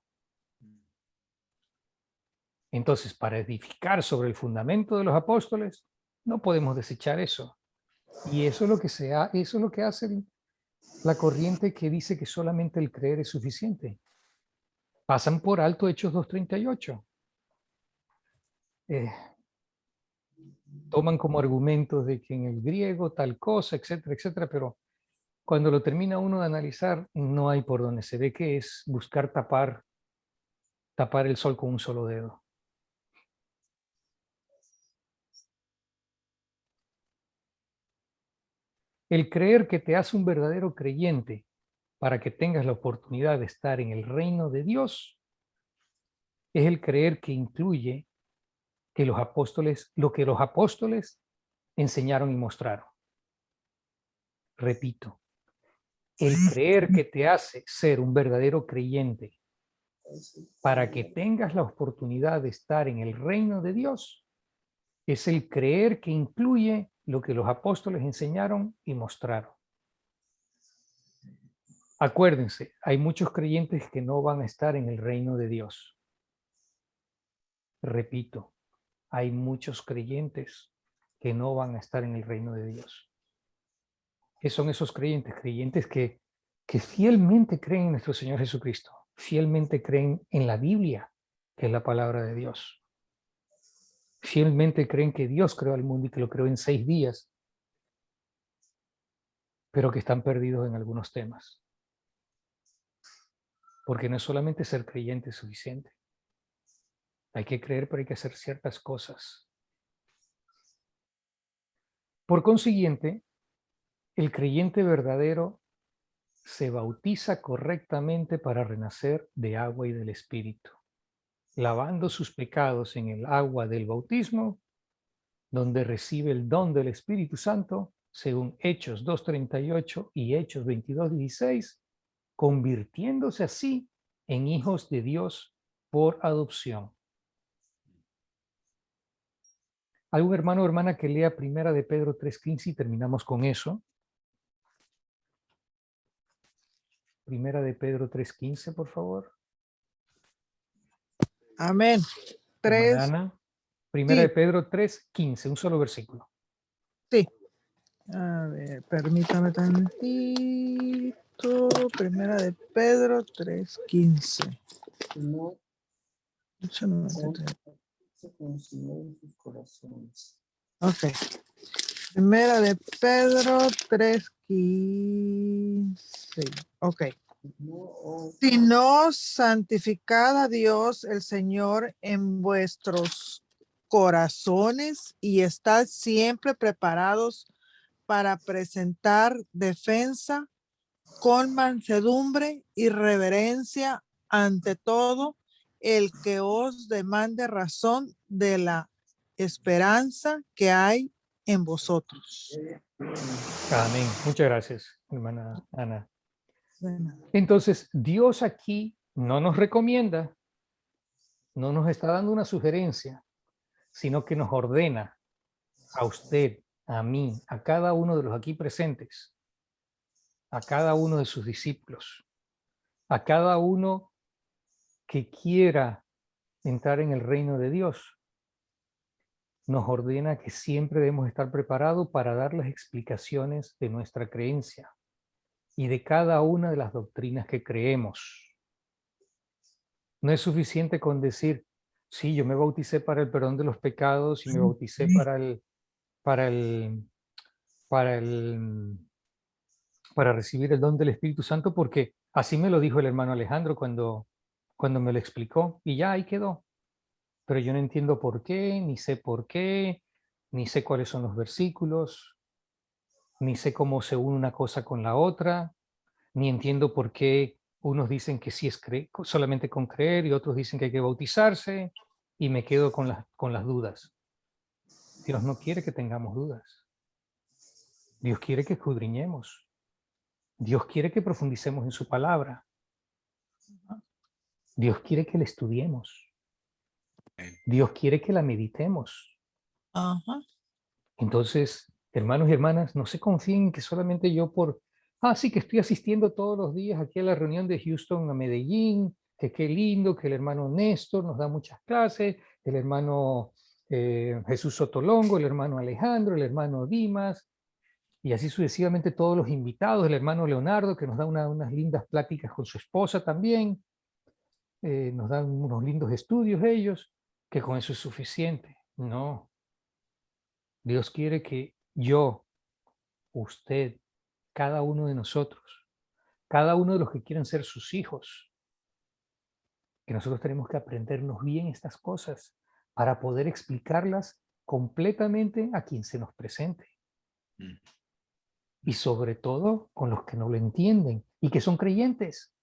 Entonces, para edificar sobre el fundamento de los apóstoles, no podemos desechar eso. Y eso es lo que eso es lo que hace la corriente que dice que solamente el creer es suficiente. Pasan por alto Hechos 2:38. Toman como argumentos de que en el griego tal cosa, etcétera, etcétera, pero cuando lo termina uno de analizar, no hay por donde. Se ve que es buscar tapar el sol con un solo dedo. El creer que te hace un verdadero creyente para que tengas la oportunidad de estar en el reino de Dios es el creer que incluye que lo que los apóstoles enseñaron y mostraron. Repito, el creer que te hace ser un verdadero creyente para que tengas la oportunidad de estar en el reino de Dios es el creer que incluye lo que los apóstoles enseñaron y mostraron. Acuérdense, hay muchos creyentes que no van a estar en el reino de Dios. Repito, hay muchos creyentes que no van a estar en el reino de Dios. ¿Qué son esos creyentes? Creyentes que fielmente creen en nuestro Señor Jesucristo, fielmente creen en la Biblia, que es la palabra de Dios. Fielmente creen que Dios creó al mundo y que lo creó en 6 días, pero que están perdidos en algunos temas. Porque no es solamente ser creyente suficiente. Hay que creer, pero hay que hacer ciertas cosas. Por consiguiente, el creyente verdadero se bautiza correctamente para renacer de agua y del Espíritu, lavando sus pecados en el agua del bautismo, donde recibe el don del Espíritu Santo, según Hechos 2:38 y Hechos 22:16, convirtiéndose así en hijos de Dios por adopción. ¿Algún hermano o hermana que lea Primera de Pedro 3:15 y terminamos con eso? Primera de Pedro 3:15, por favor. Amén. 3. Ana, Primera Sí. de Pedro 3:15, un solo versículo. Sí. A ver, permítame tantito. Primera de Pedro 3:15. No Eso no me se entiendo. consumen sus corazones. Ok. Primera de Pedro 3:15. Ok. Sino santificad a Dios el Señor en vuestros corazones y estad siempre preparados para presentar defensa con mansedumbre y reverencia ante todo el que os demande razón de la esperanza que hay en vosotros. Amén. Muchas gracias, hermana Ana. De nada. Entonces, Dios aquí no nos recomienda, no nos está dando una sugerencia, sino que nos ordena a usted, a mí, a cada uno de los aquí presentes, a cada uno de sus discípulos, a cada uno que quiera entrar en el reino de Dios, nos ordena que siempre debemos estar preparados para dar las explicaciones de nuestra creencia y de cada una de las doctrinas que creemos. No es suficiente con decir, sí, yo me bauticé para el perdón de los pecados y me bauticé para recibir el don del Espíritu Santo, porque así me lo dijo el hermano Alejandro cuando me lo explicó, y ya ahí quedó. Pero yo no entiendo por qué, ni sé cuáles son los versículos, ni sé cómo se une una cosa con la otra, ni entiendo por qué unos dicen que sí es solamente con creer y otros dicen que hay que bautizarse, y me quedo con las dudas. Dios no quiere que tengamos dudas. Dios quiere que escudriñemos. Dios quiere que profundicemos en su palabra. Dios quiere que la estudiemos. Dios quiere que la meditemos. Ajá. Entonces, hermanos y hermanas, no se confíen en que solamente yo sí que estoy asistiendo todos los días aquí a la reunión de Houston a Medellín, que qué lindo, que el hermano Néstor nos da muchas clases, el hermano Jesús Sotolongo, el hermano Alejandro, el hermano Dimas, y así sucesivamente todos los invitados, el hermano Leonardo, que nos da unas lindas pláticas con su esposa también, nos dan unos lindos estudios ellos, que con eso es suficiente. No. Dios quiere que yo, usted, cada uno de nosotros, cada uno de los que quieren ser sus hijos, que nosotros tenemos que aprendernos bien estas cosas para poder explicarlas completamente a quien se nos presente. Y sobre todo con los que no lo entienden y que son creyentes.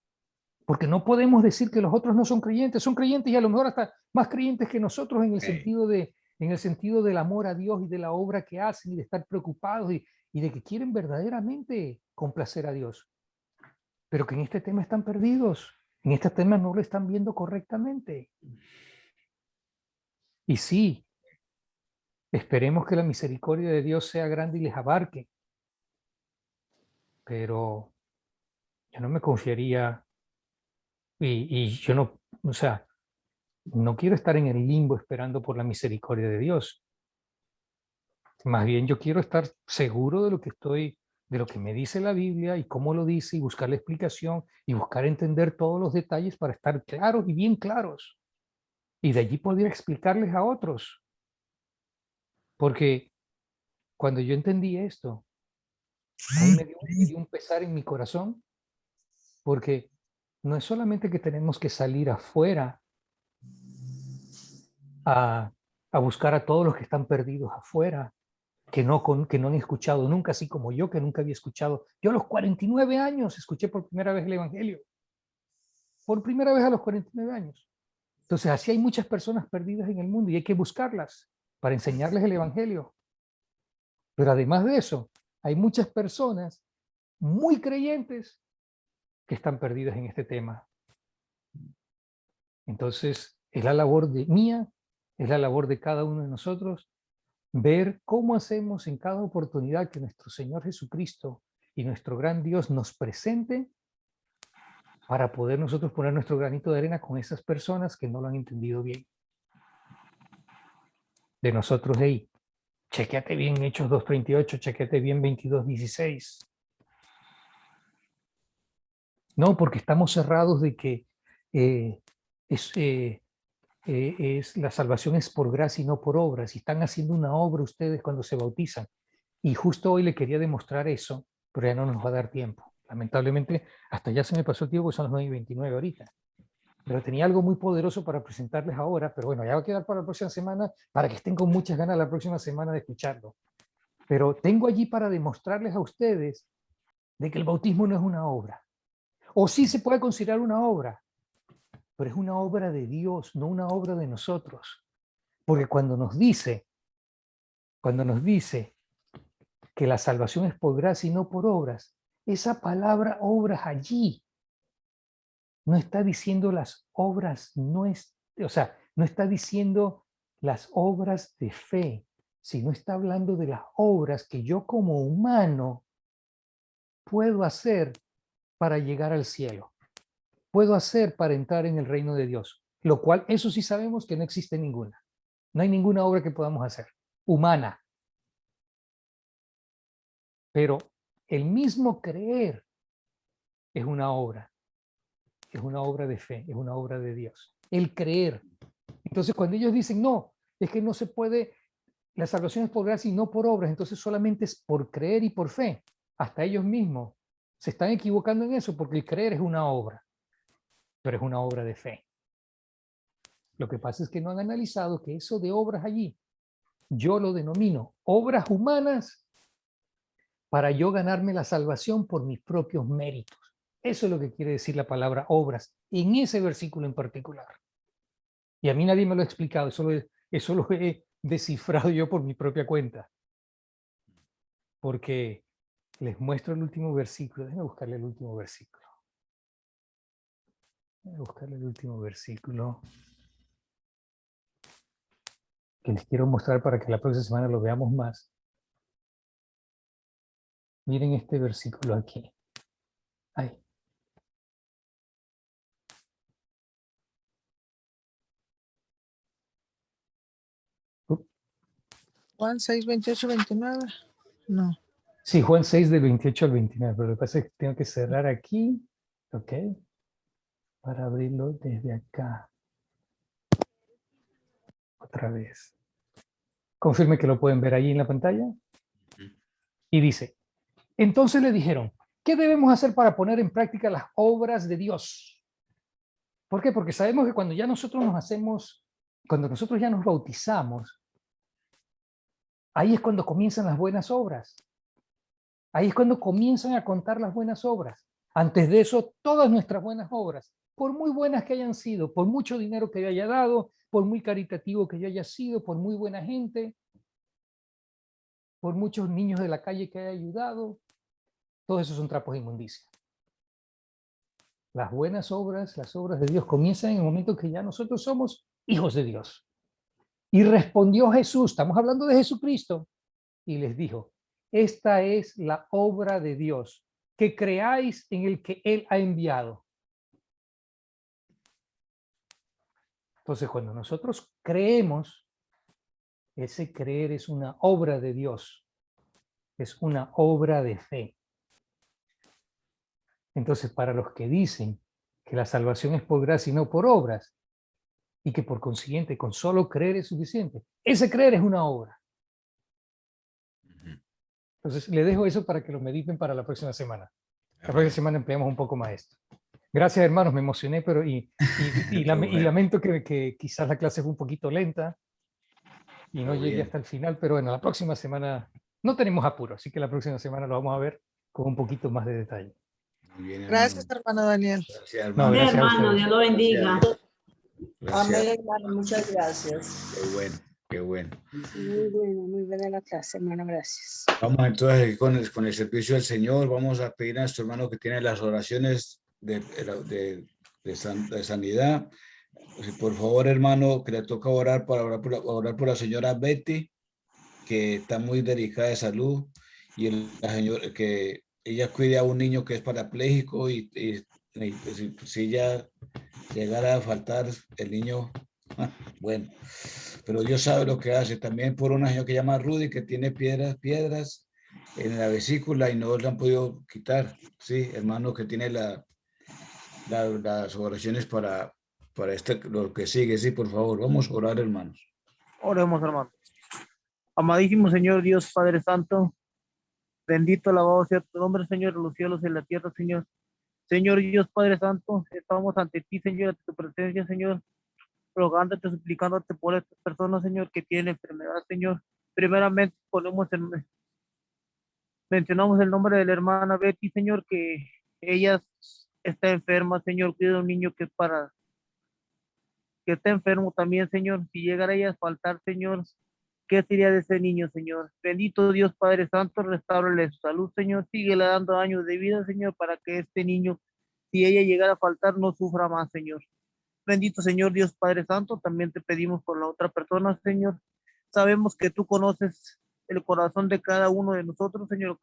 Porque no podemos decir que los otros no son creyentes y a lo mejor hasta más creyentes que nosotros en el sentido del amor a Dios y de la obra que hacen y de estar preocupados y de que quieren verdaderamente complacer a Dios. Pero que en este tema están perdidos, en este tema no lo están viendo correctamente. Y sí, esperemos que la misericordia de Dios sea grande y les abarque. Pero yo no me confiaría y yo no, o sea, no quiero estar en el limbo esperando por la misericordia de Dios. Más bien yo quiero estar seguro de lo que me dice la Biblia y cómo lo dice y buscar la explicación y buscar entender todos los detalles para estar claros y bien claros. Y de allí poder explicarles a otros. Porque cuando yo entendí esto, a mí me dio un pesar en mi corazón, porque no es solamente que tenemos que salir afuera a buscar a todos los que están perdidos afuera, que no han escuchado nunca, así como yo, que nunca había escuchado. Yo a los 49 años escuché por primera vez el Evangelio. Por primera vez a los 49 años. Entonces, así hay muchas personas perdidas en el mundo y hay que buscarlas para enseñarles el Evangelio. Pero además de eso, hay muchas personas muy creyentes que están perdidas en este tema. Entonces, es la labor mía, es la labor de cada uno de nosotros, ver cómo hacemos en cada oportunidad que nuestro Señor Jesucristo y nuestro gran Dios nos presente para poder nosotros poner nuestro granito de arena con esas personas que no lo han entendido bien. De nosotros, hey, chequéate bien Hechos 2:38, chequéate bien 22:16. No, porque estamos cerrados de que la salvación es por gracia y no por obras. Y están haciendo una obra ustedes cuando se bautizan. Y justo hoy le quería demostrar eso, pero ya no nos va a dar tiempo. Lamentablemente, hasta ya se me pasó el tiempo, porque son las 9:29 ahorita. Pero tenía algo muy poderoso para presentarles ahora, pero bueno, ya va a quedar para la próxima semana, para que estén con muchas ganas la próxima semana de escucharlo. Pero tengo allí para demostrarles a ustedes de que el bautismo no es una obra. O sí se puede considerar una obra, pero es una obra de Dios, no una obra de nosotros. Porque cuando nos dice que la salvación es por gracia y no por obras, esa palabra obras allí no está diciendo las obras, no está diciendo las obras de fe, sino está hablando de las obras que yo como humano puedo hacer para llegar al cielo, puedo hacer para entrar en el reino de Dios, lo cual eso sí sabemos que no existe ninguna. No hay ninguna obra que podamos hacer, humana. Pero el mismo creer es una obra de fe, es una obra de Dios. El creer. Entonces cuando ellos dicen, no, es que no se puede, la salvación es por gracia y no por obras, entonces solamente es por creer y por fe. Hasta ellos mismos se están equivocando en eso, porque el creer es una obra, pero es una obra de fe. Lo que pasa es que no han analizado que eso de obras allí, yo lo denomino obras humanas para yo ganarme la salvación por mis propios méritos. Eso es lo que quiere decir la palabra obras en ese versículo en particular. Y a mí nadie me lo ha explicado, eso lo he descifrado yo por mi propia cuenta. Porque les muestro el último versículo. Déjenme buscarle el último versículo. Déjenme buscarle el último versículo que les quiero mostrar para que la próxima semana lo veamos más. Miren este versículo aquí. Ahí. Juan 6, 28, 29. No. Sí, Juan 6 del 28 al 29, pero lo que pasa es que tengo que cerrar aquí, ¿ok? Para abrirlo desde acá. Otra vez. Confirme que lo pueden ver ahí en la pantalla. Y dice, entonces le dijeron, ¿qué debemos hacer para poner en práctica las obras de Dios? ¿Por qué? Porque sabemos que cuando nosotros ya nos bautizamos, ahí es cuando comienzan las buenas obras. Ahí es cuando comienzan a contar las buenas obras. Antes de eso, todas nuestras buenas obras, por muy buenas que hayan sido, por mucho dinero que yo haya dado, por muy caritativo que yo haya sido, por muy buena gente, por muchos niños de la calle que haya ayudado, todos esos son trapos de inmundicia. Las buenas obras, las obras de Dios comienzan en el momento que ya nosotros somos hijos de Dios. Y respondió Jesús, estamos hablando de Jesucristo, y les dijo, esta es la obra de Dios, que creáis en el que Él ha enviado. Entonces, cuando nosotros creemos, ese creer es una obra de Dios, es una obra de fe. Entonces, para los que dicen que la salvación es por gracia y no por obras, y que por consiguiente con solo creer es suficiente, ese creer es una obra. Entonces, le dejo eso para que lo mediten para la próxima semana. La próxima semana empleamos un poco más esto. Gracias, hermanos, me emocioné, pero y lamento que quizás la clase fue un poquito lenta y no llegué hasta el final, pero bueno, la próxima semana no tenemos apuro, así que la próxima semana lo vamos a ver con un poquito más de detalle. Muy bien, Gracias, hermano Daniel. Gracias, No, hermano. gracias a hermano, ustedes. Dios lo bendiga. Gracias. Amén, hermano. Muchas gracias. Qué bueno, qué bueno. Muy buena la clase, hermano, gracias. Vamos entonces con el servicio del Señor. Vamos a pedir a nuestro hermano que tiene las oraciones de sanidad. Por favor, hermano, que le toca orar por la señora Betty, que está muy delicada de salud, y la señora, que ella cuide a un niño que es parapléjico y si ella llegara a faltar el niño, bueno, pero Dios sabe lo que hace. También por una señora que se llama Rudy, que tiene piedras en la vesícula y no le han podido quitar. Sí, hermano, que tiene las oraciones para lo que sigue. Sí, por favor, vamos a orar, hermanos. Oremos, hermano. Amadísimo Señor Dios Padre Santo, bendito, alabado sea tu nombre, Señor, en los cielos y en la tierra, Señor. Señor Dios Padre Santo, estamos ante ti, Señor, ante tu presencia, Señor, rogándote, suplicándote por estas personas, Señor, que tienen enfermedad, Señor. Primeramente mencionamos el nombre de la hermana Betty, Señor, que ella está enferma, Señor, cuida de un niño que está enfermo también, Señor. Si llegara ella a faltar, Señor, ¿Qué sería de ese niño, Señor? Bendito Dios Padre Santo, restáurale su salud, Señor. Síguele dando años de vida, Señor, para que este niño, si ella llegara a faltar, no sufra más, Señor. Bendito Señor Dios Padre Santo, también te pedimos por la otra persona, Señor. Sabemos que tú conoces el corazón de cada uno de nosotros, Señor.